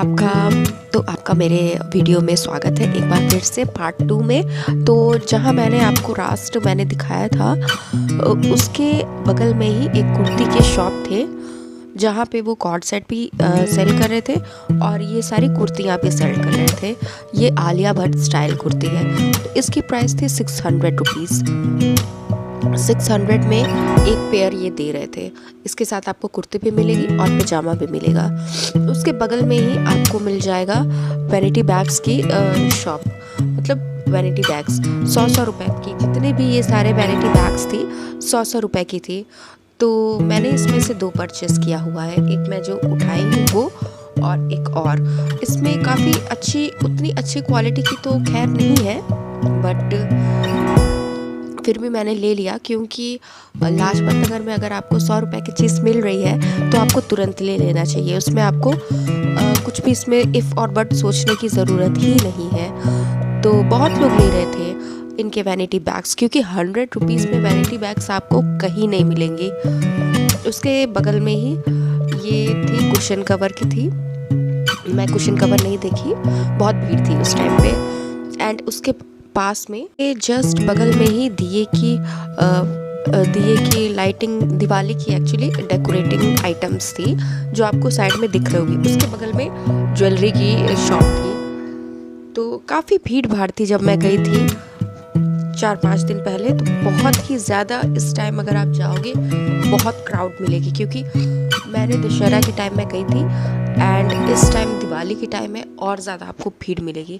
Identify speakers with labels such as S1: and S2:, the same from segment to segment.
S1: आपका मेरे वीडियो में स्वागत है एक बार फिर से पार्ट 2 में। तो जहां मैंने आपको मैंने दिखाया था उसके बगल में ही एक कुर्ती के शॉप थे जहाँ पे वो कॉर्ड सेट भी सेल कर रहे थे और ये सारी कुर्तियाँ भी सेल कर रहे थे। ये आलिया भट्ट स्टाइल कुर्ती है। तो इसकी प्राइस थी 600 रुपीज़। 600 में एक पेयर ये दे रहे थे। इसके साथ आपको कुर्ती भी मिलेगी और पजामा भी मिलेगा। उसके बगल में ही आपको मिल जाएगा वैनिटी बैग्स की शॉप, मतलब वैनिटी बैग्स 100 रुपए की। जितने भी ये सारे वैनिटी बैग्स थी 100 रुपए की थी। तो मैंने इसमें से 2 परचेस किया हुआ है। एक मैं जो उठाई हूँ वो और एक और। इसमें काफ़ी उतनी अच्छी क्वालिटी की तो खैर नहीं है, बट फिर भी मैंने ले लिया क्योंकि लाजपत नगर में अगर आपको 100 रुपए की चीज़ मिल रही है तो आपको तुरंत ले लेना चाहिए। उसमें आपको कुछ भी इसमें इफ़ और बट सोचने की ज़रूरत ही नहीं है। तो बहुत लोग ले रहे थे इनके वैनिटी बैग्स, क्योंकि 100 रुपीज़ में वैनिटी बैग्स आपको कहीं नहीं मिलेंगे। उसके बगल में ही ये थी कुशन कवर की थी। मैं कुशन कवर नहीं देखी, बहुत भीड़ थी उस टाइम पे। एंड उसके पास में ये जस्ट बगल में ही दिए की लाइटिंग, दिवाली की एक्चुअली डेकोरेटिंग आइटम्स थी जो आपको साइड में दिख रही होगी। उसके बगल में ज्वेलरी की शॉप थी। तो काफ़ी भीड़ भाड़ थी जब मैं गई थी 4-5 दिन पहले। तो बहुत ही ज़्यादा इस टाइम अगर आप जाओगे बहुत क्राउड मिलेगी, क्योंकि मैंने दशहरा के टाइम में गई थी एंड इस टाइम दिवाली के टाइम में और ज़्यादा आपको भीड़ मिलेगी।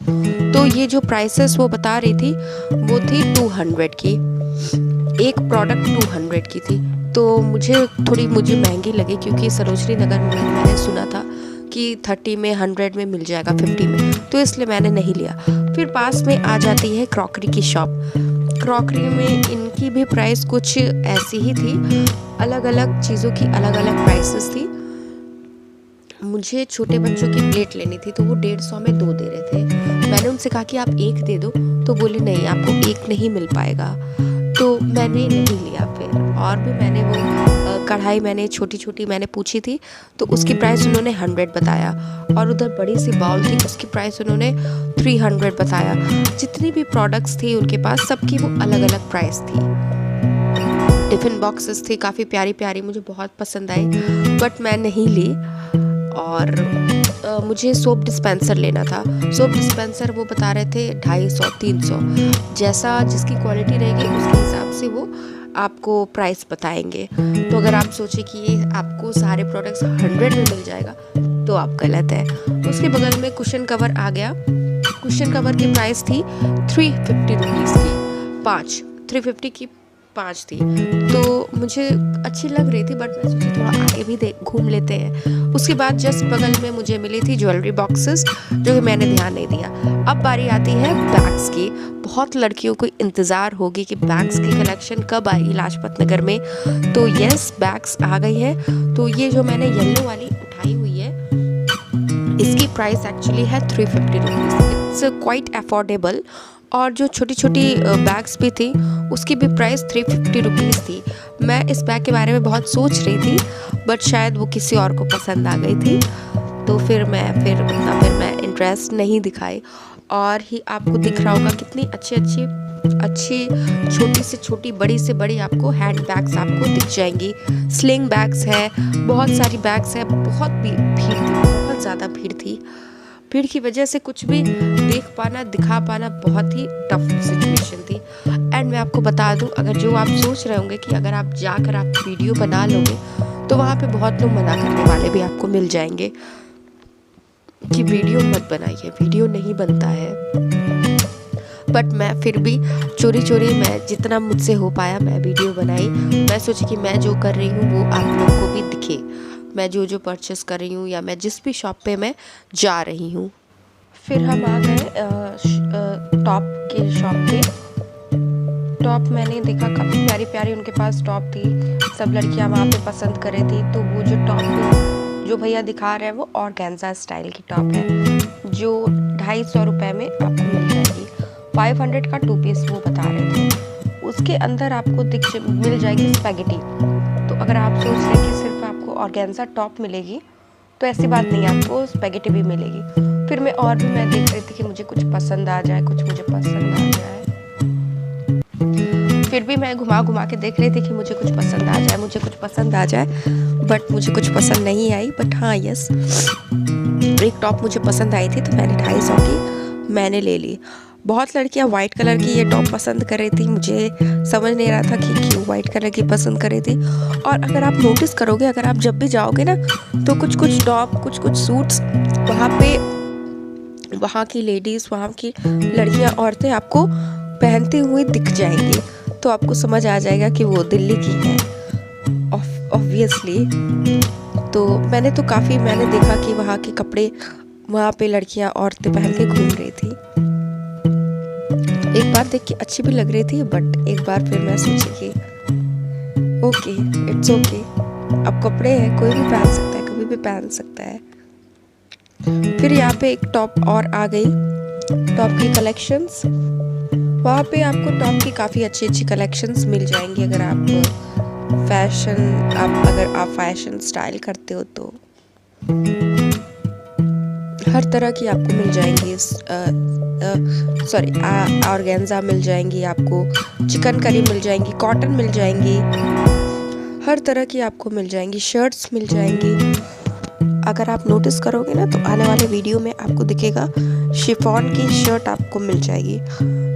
S1: तो ये जो प्राइसेस वो बता रही थी वो थी 200 की। एक प्रोडक्ट 200 की थी। तो मुझे महंगी लगी, क्योंकि सरोजनी नगर में मैंने सुना था कि 30 में, 100 में मिल जाएगा, 50 में, तो इसलिए मैंने नहीं लिया। फिर पास में आ जाती है क्रॉकरी की शॉप। क्रॉकरी में इनकी भी प्राइस कुछ ऐसी ही थी। अलग अलग चीज़ों की अलग अलग प्राइसेस थी। मुझे छोटे बच्चों की प्लेट लेनी थी तो वो 150 में 2 दे रहे थे। मैंने उनसे कहा कि आप एक दे दो, तो बोले नहीं, आपको एक नहीं मिल पाएगा। तो मैंने नहीं लिया। फिर और भी मैंने वो कढ़ाई मैंने छोटी मैंने पूछी थी तो उसकी प्राइस उन्होंने 100 बताया। और उधर बड़ी सी बाउल थी, उसकी प्राइस उन्होंने 300 बताया। जितनी भी प्रोडक्ट्स थी उनके पास सबकी वो अलग अलग प्राइस थी। टिफ़िन बॉक्सेस थी काफ़ी प्यारी प्यारी, मुझे बहुत पसंद आई, बट मैं नहीं ली। और मुझे सोप डिस्पेंसर लेना था। सोप डिस्पेंसर वो बता रहे थे 250-300, जैसा जिसकी क्वालिटी रहेगी उसके हिसाब से वो आपको प्राइस बताएंगे। तो अगर आप सोचें कि ये आपको सारे प्रोडक्ट्स 100 में मिल जाएगा तो आप गलत है। उसके बगल में कुशन कवर आ गया। कुशन कवर की प्राइस थी 350 रुपीज़ की 5, 350 की 5 थी। तो मुझे अच्छी लग रही थी, बट मैं सोची थोड़ा आगे भी घूम लेते हैं। उसके बाद जस्ट बगल में मुझे मिली थी ज्वेलरी बॉक्सेस, जो कि मैंने ध्यान नहीं दिया। अब बारी आती है बैग्स की। बहुत लड़कियों को इंतज़ार होगी कि बैग्स की कलेक्शन कब आई लाजपत नगर में। तो यस, बैग्स आ गई है। तो ये जो मैंने येलो वाली उठाई हुई है इसकी प्राइस एक्चुअली है 350 रुपीज़। It's quite affordable. और जो छोटी छोटी बैग्स भी थी उसकी भी प्राइस 350 रुपीज़ थी। मैं इस बैग के बारे में बहुत सोच रही थी, बट शायद वो किसी और को पसंद आ गई थी, तो फिर मैं इंटरेस्ट नहीं दिखाई। और ही आपको दिख रहा होगा कितनी अच्छी छोटी से छोटी, बड़ी से बड़ी आपको हैंड बैग्स आपको दिख जाएंगी। स्लिंग बैग्स है, बहुत सारी बैग्स है। बहुत भीड़ थी, बहुत ज़्यादा भीड़ थी। भीड़ की वजह से कुछ भी दिखा पाना बहुत ही टफ सिचुएशन थी। एंड मैं आपको बता दूं, अगर जो आप सोच रहे होंगे कि अगर आप जाकर आप वीडियो बना लोगे तो वहाँ पे बहुत लोग मना करने वाले भी आपको मिल जाएंगे कि वीडियो मत बनाइए, वीडियो नहीं बनता है। बट मैं फिर भी चोरी मैं जितना मुझसे हो पाया मैं वीडियो बनाई। मैं सोची कि मैं जो कर रही हूँ वो आप लोग को भी दिखे, मैं जो परचेस कर रही हूँ या मैं जिस भी शॉप पे मैं जा रही हूँ। फिर हम आ गए टॉप के शॉप पे। टॉप मैंने देखा काफ़ी प्यारी प्यारी उनके पास टॉप थी। सब लड़कियाँ वहाँ पे पसंद कर रही थी। तो वो जो टॉप जो भैया दिखा रहे हैं वो ऑर्गेन्जा स्टाइल की टॉप है, जो 250 रुपये में आपको मिल जाएगी। 500 का 2 पीस वो बता रहे थे। उसके अंदर आपको मिल जाएगी स्पैगेटी। तो अगर आप सोच रहे कि सिर्फ आपको ऑर्गेन्जा टॉप मिलेगी तो ऐसी बात नहीं, आपको स्पेगेटी भी मिलेगी। फिर मैं देख रही थी कि मुझे कुछ पसंद आ जाए, कुछ मुझे पसंद आ जाए। फिर भी मैं घुमा घुमा के देख रही थी कि मुझे कुछ पसंद आ जाए, मुझे कुछ पसंद आ जाए, बट मुझे कुछ पसंद नहीं आई। बट हाँ यस, एक टॉप मुझे पसंद आई थी तो मैंने 250 की मैंने ले ली। बहुत लड़कियां वाइट कलर की ये टॉप पसंद कर रही थी, मुझे समझ नहीं रहा था कि क्यों वाइट कलर की पसंद कर रही थी। और अगर आप नोटिस करोगे, अगर आप जब भी जाओगे ना, तो कुछ कुछ टॉप, कुछ कुछ सूट्स वहाँ की लेडीज़, वहाँ की लड़कियाँ, औरतें आपको पहनती हुई दिख जाएंगी, तो आपको समझ आ जाएगा कि वो दिल्ली की है ऑब्वियसली। तो मैंने देखा कि वहाँ के कपड़े वहाँ पे लड़कियाँ, औरतें पहन के घूम रही थी। एक बार देख के अच्छी भी लग रही थी, बट एक बार फिर मैं सोची कि ओके, इट्स ओके, अब कपड़े हैं, कोई भी पहन सकता है, कभी भी पहन सकता है। फिर यहाँ पे एक टॉप और आ गई, टॉप की कलेक्शंस। वहाँ पे आपको टॉप की काफ़ी अच्छी अच्छी कलेक्शंस मिल जाएंगी अगर आप फैशन स्टाइल करते हो तो। हर तरह की आपको मिल जाएंगी, ऑर्गेन्जा मिल जाएंगी, आपको चिकनकारी मिल जाएंगी, कॉटन मिल जाएंगी, हर तरह की आपको मिल जाएंगी, शर्ट्स मिल जाएंगी। अगर आप नोटिस करोगे ना, तो आने वाले वीडियो में आपको दिखेगा शिफॉन की शर्ट आपको मिल जाएगी।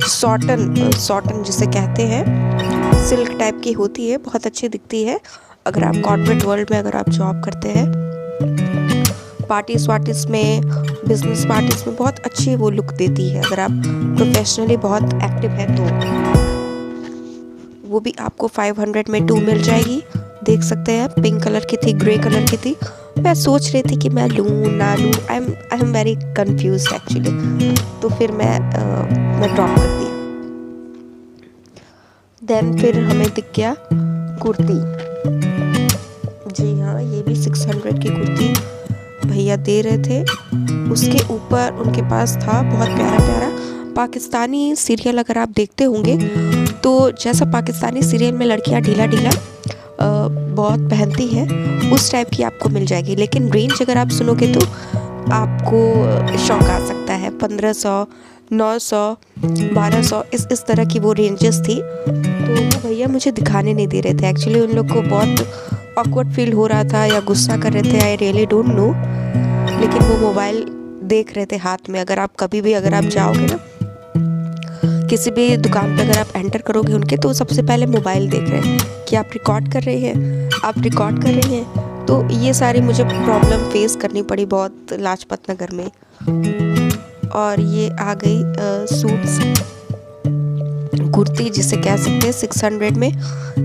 S1: सॉटन जिसे कहते हैं, सिल्क टाइप की होती है, बहुत अच्छी दिखती है। अगर आप कॉर्पोरेट वर्ल्ड में अगर आप जॉब करते हैं, पार्टीज में, बिजनेस पार्टीज में बहुत अच्छी वो लुक देती है। अगर आप प्रोफेशनली बहुत एक्टिव है तो वो भी आपको 500 में 2 मिल जाएगी। देख सकते हैं, पिंक कलर की थी, ग्रे कलर की थी। मैं सोच रही थी कि मैं लूँ ना लूँ, I am very confuse actually. तो फिर मैं ड्रॉप कर दी। देन फिर हमें दिख गया कुर्ती। जी हाँ, ये भी 600 की कुर्ती भैया दे रहे थे। उसके ऊपर उनके पास था बहुत प्यारा प्यारा पाकिस्तानी सीरियल। अगर आप देखते होंगे तो जैसा पाकिस्तानी सीरियल में लड़कियां ढीला ढीला बहुत पहनती हैं, उस टाइप की आपको मिल जाएगी। लेकिन रेंज अगर आप सुनोगे तो आपको शौक आ सकता है। 1500, 900, 1200 इस तरह की वो रेंजेस थी। तो वो भैया मुझे दिखाने नहीं दे रहे थे। एक्चुअली उन लोग को बहुत ऑकवर्ड फील हो रहा था या गुस्सा कर रहे थे, आई रियली डोंट नो। लेकिन वो मोबाइल देख रहे थे हाथ में। अगर आप जाओगे ना किसी भी दुकान पे, अगर आप एंटर करोगे उनके, तो सबसे पहले मोबाइल देख रहे हैं कि आप रिकॉर्ड कर रहे हैं, तो ये सारी मुझे प्रॉब्लम फेस करनी पड़ी बहुत लाजपत नगर में। और ये आ गई सूट्स, कुर्ती जिसे कह सकते हैं 600 में।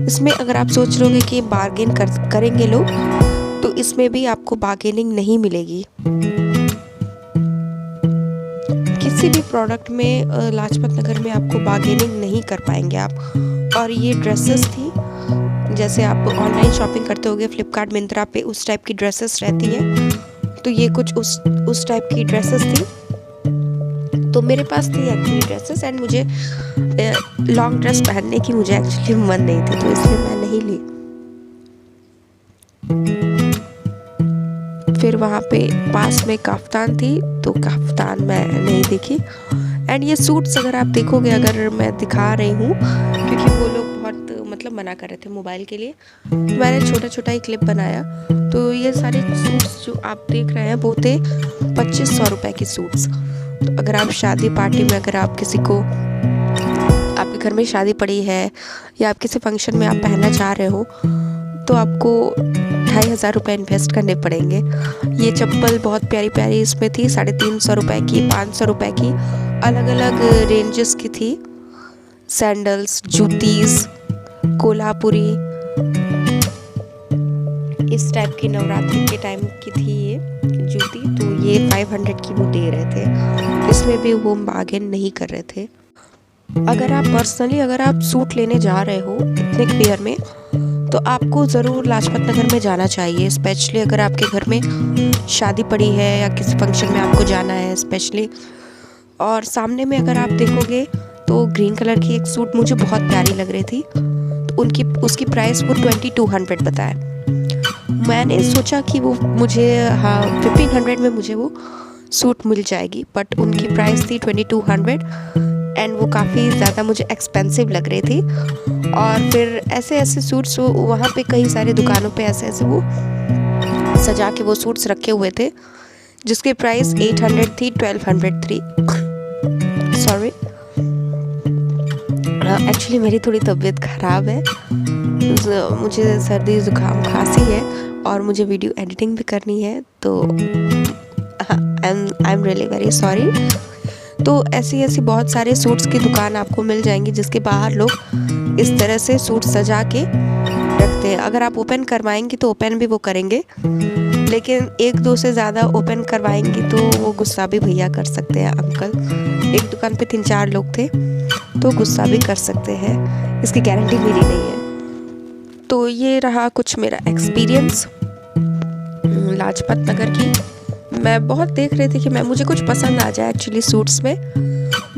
S1: इसमें अगर आप सोच रहे होंगे कि बार्गेन करेंगे लोग, तो इसमें भी आपको बार्गेनिंग नहीं मिलेगी। किसी भी प्रोडक्ट में लाजपत नगर में आपको बार्गेनिंग नहीं कर पाएंगे आप। और ये ड्रेसेस थी, जैसे आप ऑनलाइन शॉपिंग करते होगे फ्लिपकार्ट, मिंत्रा पे, उस टाइप की ड्रेसेस रहती है। तो ये कुछ उस टाइप की ड्रेसेस थी। तो मेरे पास थी एक्चुअली ड्रेसेस, एंड मुझे लॉन्ग ड्रेस पहनने की मुझे एक्चुअली मन नहीं थी, तो इसलिए मैं नहीं ली। फिर वहाँ पे पास में काफ्तान थी, तो काफ्तान मैं नहीं देखी। एंड ये सूट्स अगर आप देखोगे, अगर मैं दिखा रही हूँ, क्योंकि वो लोग बहुत मतलब मना कर रहे थे मोबाइल के लिए, तो मैंने छोटा छोटा ही क्लिप बनाया। तो ये सारे सूट्स जो आप देख रहे हैं वो थे 2500 रुपये की सूट्स। तो अगर आप शादी पार्टी में, अगर आप किसी को, आपके घर में शादी पड़ी है या आप किसी फंक्शन में आप पहनना चाह रहे हो, तो आपको 2500 रुपये इन्वेस्ट करने पड़ेंगे। ये चप्पल बहुत प्यारी प्यारी इसमें थी, 350 रुपये की, 500 रुपये की, अलग अलग रेंजेस की थी। सैंडल्स, जूतीज़, कोल्हापुरी, इस टाइप की नवरात्रि के टाइम की थी ये जूती। तो ये 500 की वो दे रहे थे, इसमें भी वो बार्गेन नहीं कर रहे थे। अगर आप सूट लेने जा रहे हो एथनिक वेयर में, तो आपको ज़रूर लाजपत नगर में जाना चाहिए। स्पेशली अगर आपके घर में शादी पड़ी है या किसी फंक्शन में आपको जाना है स्पेशली। और सामने में अगर आप देखोगे तो ग्रीन कलर की एक सूट मुझे बहुत प्यारी लग रही थी, तो उसकी प्राइस वो 2200 बताया। मैंने सोचा कि वो मुझे 1500 में मुझे वो सूट मिल जाएगी, बट उनकी प्राइस थी 2200 एंड वो काफ़ी ज़्यादा मुझे एक्सपेंसिव लग रही थी। और फिर ऐसे ऐसे सूट्स वहाँ पे कई सारे दुकानों पे ऐसे ऐसे वो सजा के वो सूट्स रखे हुए थे जिसकी प्राइस 800 थी, 1200 थी। सॉरी, एक्चुअली मेरी थोड़ी तबीयत ख़राब है, मुझे सर्दी ज़ुकाम खांसी है और मुझे वीडियो एडिटिंग भी करनी है, तो I am really very sorry. तो ऐसी बहुत सारे सूट्स की दुकान आपको मिल जाएंगी जिसके बाहर लोग इस तरह से सूट सजा के रखते हैं। अगर आप ओपन करवाएंगी तो ओपन भी वो करेंगे, लेकिन एक दो से ज़्यादा ओपन करवाएंगी तो वो गुस्सा भी भैया कर सकते हैं अंकल। एक दुकान पे 3-4 लोग थे तो गुस्सा भी कर सकते हैं, इसकी गारंटी मेरी नहीं है। तो ये रहा कुछ मेरा एक्सपीरियंस लाजपत नगर की। मैं बहुत देख रही थी कि मुझे कुछ पसंद आ जाए एक्चुअली सूट्स में,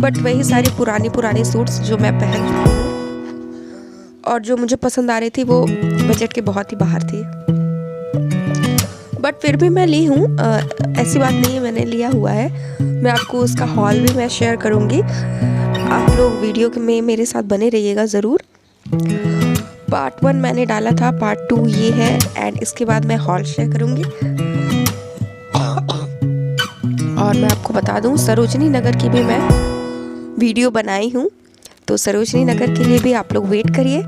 S1: बट वही सारी पुरानी सूट्स जो मैं पहन चुकी हूँ और जो मुझे पसंद आ रही थी वो बजट के बहुत ही बाहर थी। बट फिर भी मैं ली हूँ, ऐसी बात नहीं है, मैंने लिया हुआ है। मैं आपको उसका हॉल भी मैं शेयर करूँगी, आप लोग वीडियो में मेरे साथ बने रहिएगा ज़रूर। पार्ट 1 मैंने डाला था, पार्ट 2 ये है एंड इसके बाद मैं हॉल शेयर करूँगी। और मैं आपको बता दूँ सरोजनी नगर की भी मैं वीडियो बनाई हूँ, तो सरोजनी नगर के लिए भी आप लोग वेट करिए,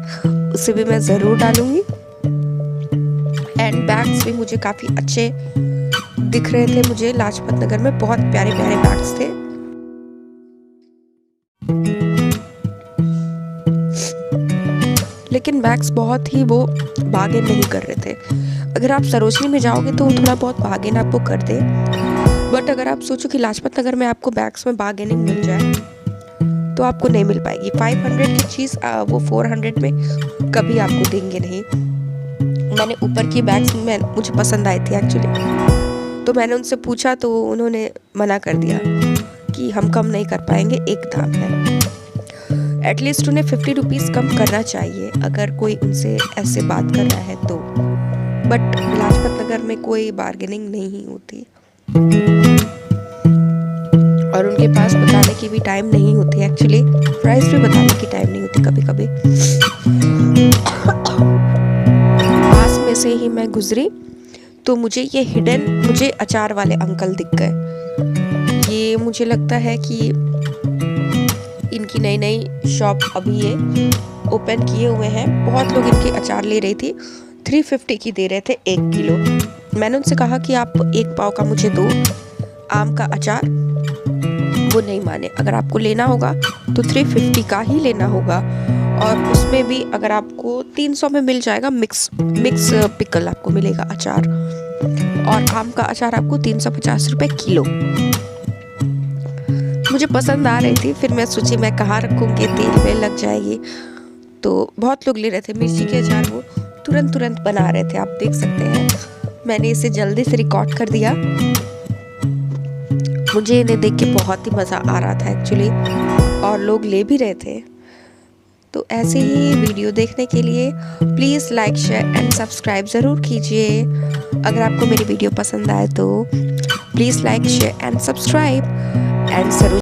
S1: उसे भी मैं ज़रूर डालूँगी। एंड बैग्स भी मुझे काफ़ी अच्छे दिख रहे थे, मुझे लाजपत नगर में बहुत प्यारे प्यारे बैग्स थे। लेकिन बैग्स बहुत ही वो बार्गेन नहीं कर रहे थे। अगर आप सरोजनी में जाओगे तो थोड़ा बहुत बार्गेन आपको कर दे, बट अगर आप सोचो कि लाजपत नगर में आपको बैग्स में बार्गेनिंग मिल जाए तो आपको नहीं मिल पाएगी। 500 की चीज़ वो 400 में कभी आपको देंगे नहीं। मैंने ऊपर की बैग्स में मुझे पसंद आई थी एक्चुअली, तो मैंने उनसे पूछा तो उन्होंने मना कर दिया कि हम कम नहीं कर पाएंगे, एक दाम है। एटलीस्ट उन्हें 50 रुपीज़ कम करना चाहिए अगर कोई उनसे ऐसे बात कर रहा है तो, बट लाजपत नगर में कोई बार्गेनिंग नहीं होती और उनके पास बताने की भी टाइम नहीं होती, एक्चुअली प्राइस भी बताने की टाइम नहीं होती कभी कभी। पास में से ही मैं गुजरी तो मुझे ये मुझे अचार वाले अंकल दिख गए। ये मुझे लगता है कि इनकी नई शॉप अभी ये ओपन किए हुए हैं। बहुत लोग इनके अचार ले रही थी, 350 की दे रहे थे 1 किलो। मैंने उनसे कहा कि आप 1 पाव का मुझे दो आम का अचार, वो नहीं माने। अगर आपको लेना होगा तो 350 का ही लेना होगा, और उसमें भी अगर आपको 300 में मिल जाएगा मिक्स पिकल आपको मिलेगा अचार, और आम का अचार आपको 350 रुपये किलो। मुझे पसंद आ रही थी, फिर मैं सोची मैं कहाँ रखूँगी, तेल में लग जाएगी। तो बहुत लोग ले रहे थे मिर्ची के अचार, वो तुरंत बना रहे थे, आप देख सकते हैं। मैंने इसे जल्दी से रिकॉर्ड कर दिया, मुझे इन्हें देख के बहुत ही मज़ा आ रहा था एक्चुअली, और लोग ले भी रहे थे। तो ऐसे ही वीडियो देखने के लिए please like share and subscribe ज़रूर कीजिए। अगर आपको मेरी वीडियो पसंद आए तो please like share and subscribe and ज़रूर